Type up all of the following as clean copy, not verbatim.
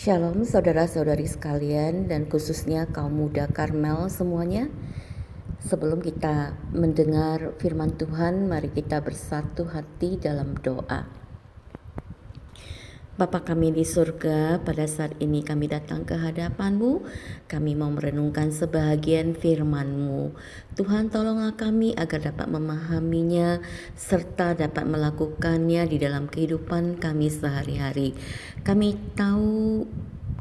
Shalom saudara-saudari sekalian dan khususnya kaum muda Karmel semuanya. Sebelum kita mendengar firman Tuhan, mari kita bersatu hati dalam doa. Bapa kami di surga, pada saat ini kami datang ke hadapan-Mu. Kami mau merenungkan sebahagian firman-Mu. Tuhan, tolonglah kami agar dapat memahaminya serta dapat melakukannya di dalam kehidupan kami sehari-hari. Kami tahu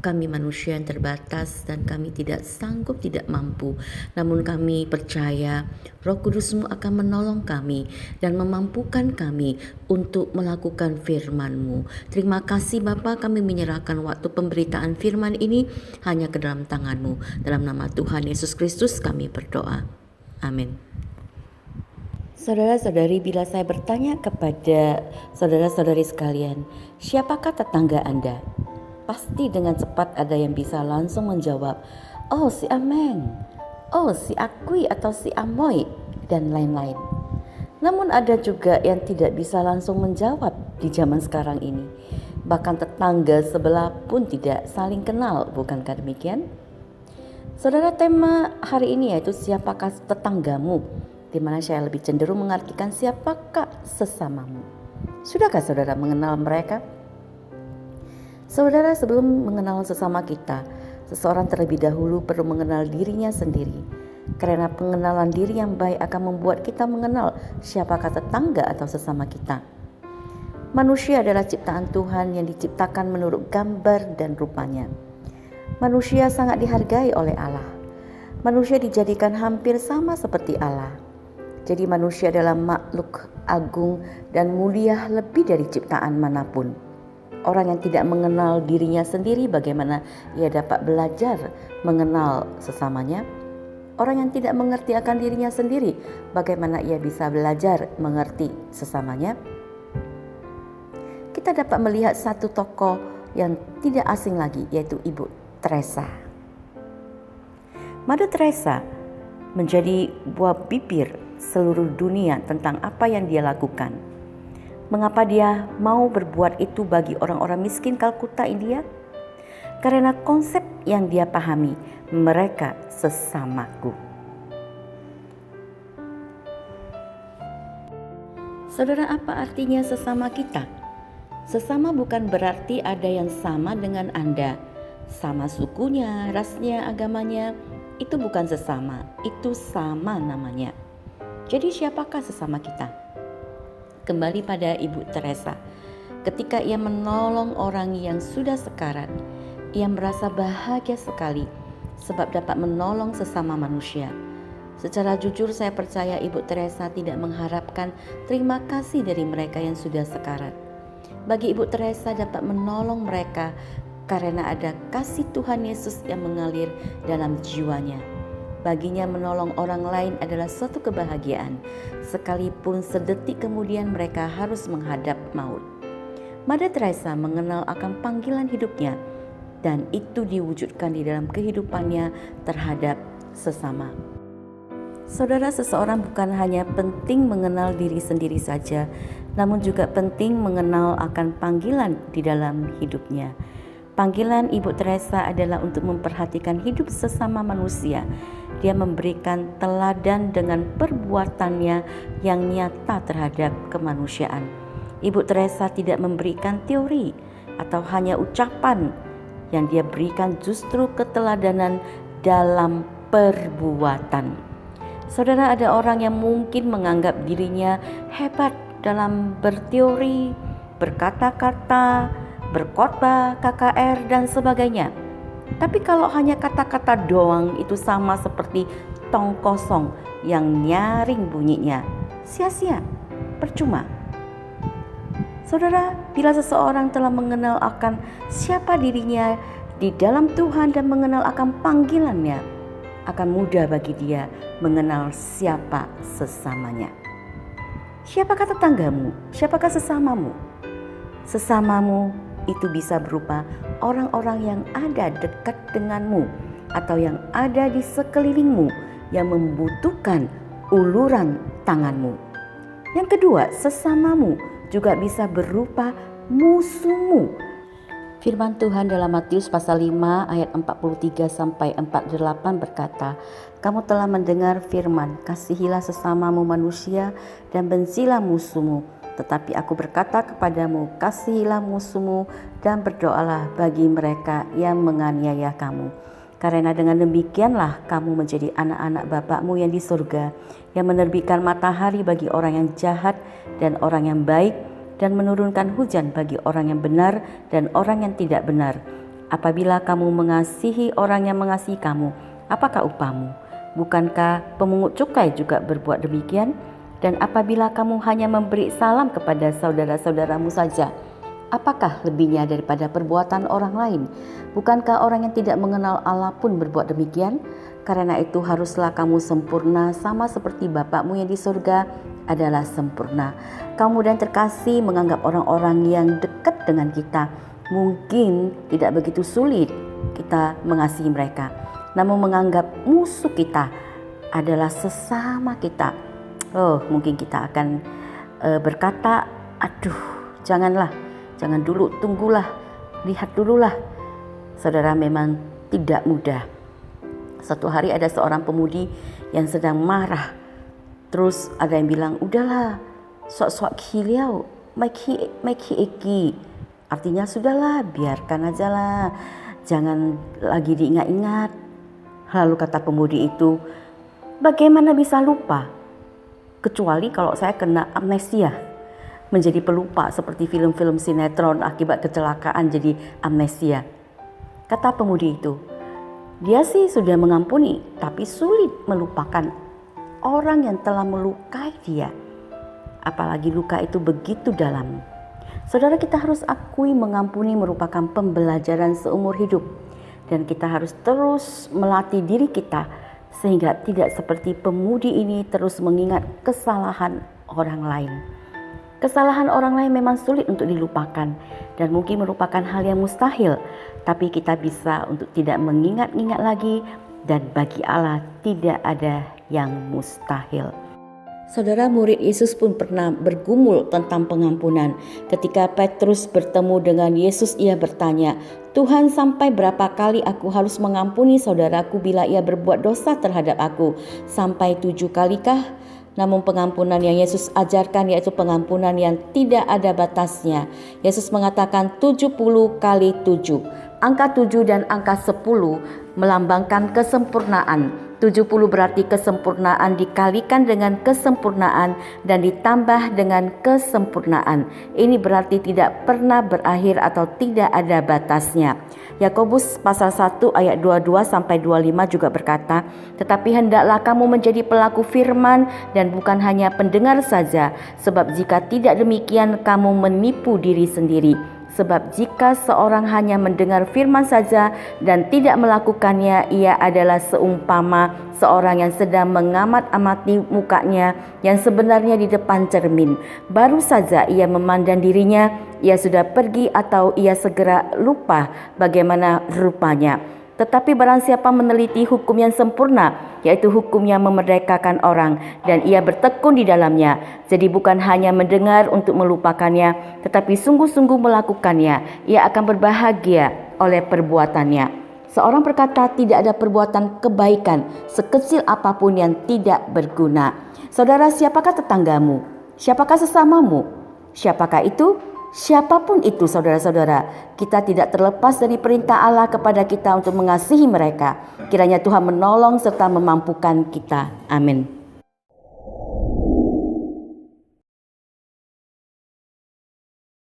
kami manusia yang terbatas dan kami tidak sanggup, tidak mampu. Namun kami percaya Roh Kudus-Mu akan menolong kami dan memampukan kami untuk melakukan firman-Mu. Terima kasih Bapa, kami menyerahkan waktu pemberitaan firman ini hanya ke dalam tangan-Mu. Dalam nama Tuhan Yesus Kristus kami berdoa. Amin. Saudara-saudari, bila saya bertanya kepada saudara-saudari sekalian, siapakah tetangga Anda? Pasti dengan cepat ada yang bisa langsung menjawab, oh si Ameng, oh si Akui atau si Amoy, dan lain-lain. Namun ada juga yang tidak bisa langsung menjawab di zaman sekarang ini. Bahkan tetangga sebelah pun tidak saling kenal, bukankah demikian? Saudara, tema hari ini yaitu siapakah tetanggamu, di mana saya lebih cenderung mengartikan siapakah sesamamu. Sudahkah saudara mengenal mereka? Saudara, sebelum mengenal sesama kita, seseorang terlebih dahulu perlu mengenal dirinya sendiri. Karena pengenalan diri yang baik akan membuat kita mengenal siapakah tetangga atau sesama kita. Manusia adalah ciptaan Tuhan yang diciptakan menurut gambar dan rupanya. Manusia sangat dihargai oleh Allah. Manusia dijadikan hampir sama seperti Allah. Jadi manusia adalah makhluk agung dan mulia lebih dari ciptaan manapun. Orang yang tidak mengenal dirinya sendiri, bagaimana ia dapat belajar mengenal sesamanya? Orang yang tidak mengerti akan dirinya sendiri, bagaimana ia bisa belajar mengerti sesamanya? Kita dapat melihat satu tokoh yang tidak asing lagi, yaitu Ibu Teresa. Mother Teresa menjadi buah bibir seluruh dunia tentang apa yang dia lakukan. Mengapa dia mau berbuat itu bagi orang-orang miskin Kalkuta, India? Karena konsep yang dia pahami, mereka sesamaku. Saudara, apa artinya sesama kita? Sesama bukan berarti ada yang sama dengan Anda. Sama sukunya, rasnya, agamanya, itu bukan sesama, itu sama namanya. Jadi siapakah sesama kita? Kembali pada Ibu Teresa, ketika ia menolong orang yang sudah sekarat, ia merasa bahagia sekali sebab dapat menolong sesama manusia. Secara jujur saya percaya Ibu Teresa tidak mengharapkan terima kasih dari mereka yang sudah sekarat. Bagi Ibu Teresa dapat menolong mereka karena ada kasih Tuhan Yesus yang mengalir dalam jiwanya. Baginya menolong orang lain adalah suatu kebahagiaan, sekalipun sedetik kemudian mereka harus menghadap maut. Mother Teresa mengenal akan panggilan hidupnya, dan itu diwujudkan di dalam kehidupannya terhadap sesama. Saudara, seseorang bukan hanya penting mengenal diri sendiri saja, namun juga penting mengenal akan panggilan di dalam hidupnya. Panggilan Ibu Teresa adalah untuk memperhatikan hidup sesama manusia. Dia memberikan teladan dengan perbuatannya yang nyata terhadap kemanusiaan. Ibu Teresa tidak memberikan teori atau hanya ucapan. Yang dia berikan justru keteladanan dalam perbuatan. Saudara, ada orang yang mungkin menganggap dirinya hebat dalam berteori, berkata-kata, berkhotbah, KKR, dan sebagainya. Tapi kalau hanya kata-kata doang, itu sama seperti tong kosong yang nyaring bunyinya. Sia-sia, percuma. Saudara, bila seseorang telah mengenal akan siapa dirinya di dalam Tuhan dan mengenal akan panggilannya, akan mudah bagi dia mengenal siapa sesamanya. Siapakah tetanggamu? Siapakah sesamamu? Sesamamu itu bisa berupa orang-orang yang ada dekat denganmu atau yang ada di sekelilingmu yang membutuhkan uluran tanganmu. Yang kedua, sesamamu juga bisa berupa musuhmu Firman Tuhan dalam Matius pasal 5 ayat 43 sampai 48 berkata, "Kamu telah mendengar firman, kasihilah sesamamu manusia dan bencilah musuhmu. Tetapi aku berkata kepadamu, kasihilah musuhmu dan berdoalah bagi mereka yang menganiaya kamu. Karena dengan demikianlah kamu menjadi anak-anak Bapa-Mu yang di surga, yang menerbitkan matahari bagi orang yang jahat dan orang yang baik, dan menurunkan hujan bagi orang yang benar dan orang yang tidak benar. Apabila kamu mengasihi orang yang mengasihi kamu, apakah upahmu? Bukankah pemungut cukai juga berbuat demikian? Dan apabila kamu hanya memberi salam kepada saudara-saudaramu saja, apakah lebihnya daripada perbuatan orang lain? Bukankah orang yang tidak mengenal Allah pun berbuat demikian? Karena itu haruslah kamu sempurna sama seperti Bapa-Mu yang di surga adalah sempurna." Kaum muda yang terkasih, menganggap orang-orang yang dekat dengan kita mungkin tidak begitu sulit kita mengasihi mereka. Namun menganggap musuh kita adalah sesama kita, mungkin kita akan berkata, "Aduh, jangan dulu, tunggulah, lihat dululah." Saudara, memang tidak mudah. Satu hari ada seorang pemudi yang sedang marah. Terus ada yang bilang, "Udahlah, sok-sok hiliau, make iki." Artinya sudahlah, biarkan aja lah, jangan lagi diingat-ingat. Lalu kata pemudi itu, "Bagaimana bisa lupa? Kecuali kalau saya kena amnesia, menjadi pelupa seperti film-film sinetron akibat kecelakaan jadi amnesia." Kata pemudi itu, dia sih sudah mengampuni, tapi sulit melupakan orang yang telah melukai dia. Apalagi luka itu begitu dalam. Saudara, kita harus akui mengampuni merupakan pembelajaran seumur hidup. Dan kita harus terus melatih diri kita sehingga tidak seperti pemudi ini terus mengingat kesalahan orang lain. Kesalahan orang lain memang sulit untuk dilupakan dan mungkin merupakan hal yang mustahil. Tapi kita bisa untuk tidak mengingat-ingat lagi, dan bagi Allah tidak ada yang mustahil. Saudara, murid Yesus pun pernah bergumul tentang pengampunan. Ketika Petrus bertemu dengan Yesus, ia bertanya, "Tuhan, sampai berapa kali aku harus mengampuni saudaraku bila ia berbuat dosa terhadap aku? Sampai 7 kalikah?" Namun pengampunan yang Yesus ajarkan yaitu pengampunan yang tidak ada batasnya. Yesus mengatakan 70 kali 7. Angka 7 dan angka 10 melambangkan kesempurnaan. 70 berarti kesempurnaan dikalikan dengan kesempurnaan dan ditambah dengan kesempurnaan. Ini berarti tidak pernah berakhir atau tidak ada batasnya. Yakobus pasal 1 ayat 22 sampai 25 juga berkata, "Tetapi hendaklah kamu menjadi pelaku firman dan bukan hanya pendengar saja, sebab jika tidak demikian kamu menipu diri sendiri. Sebab jika seorang hanya mendengar firman saja dan tidak melakukannya, ia adalah seumpama seorang yang sedang mengamat-amati mukanya yang sebenarnya di depan cermin. Baru saja ia memandang dirinya, ia sudah pergi atau ia segera lupa bagaimana rupanya. Tetapi barang siapa meneliti hukum yang sempurna, yaitu hukum yang memerdekakan orang, dan ia bertekun di dalamnya, jadi bukan hanya mendengar untuk melupakannya, tetapi sungguh-sungguh melakukannya, ia akan berbahagia oleh perbuatannya." Seorang berkata, tidak ada perbuatan kebaikan sekecil apapun yang tidak berguna. Saudara, siapakah tetanggamu? Siapakah sesamamu? Siapakah itu? Siapapun itu, saudara-saudara, kita tidak terlepas dari perintah Allah kepada kita untuk mengasihi mereka. Kiranya Tuhan menolong serta memampukan kita. Amin.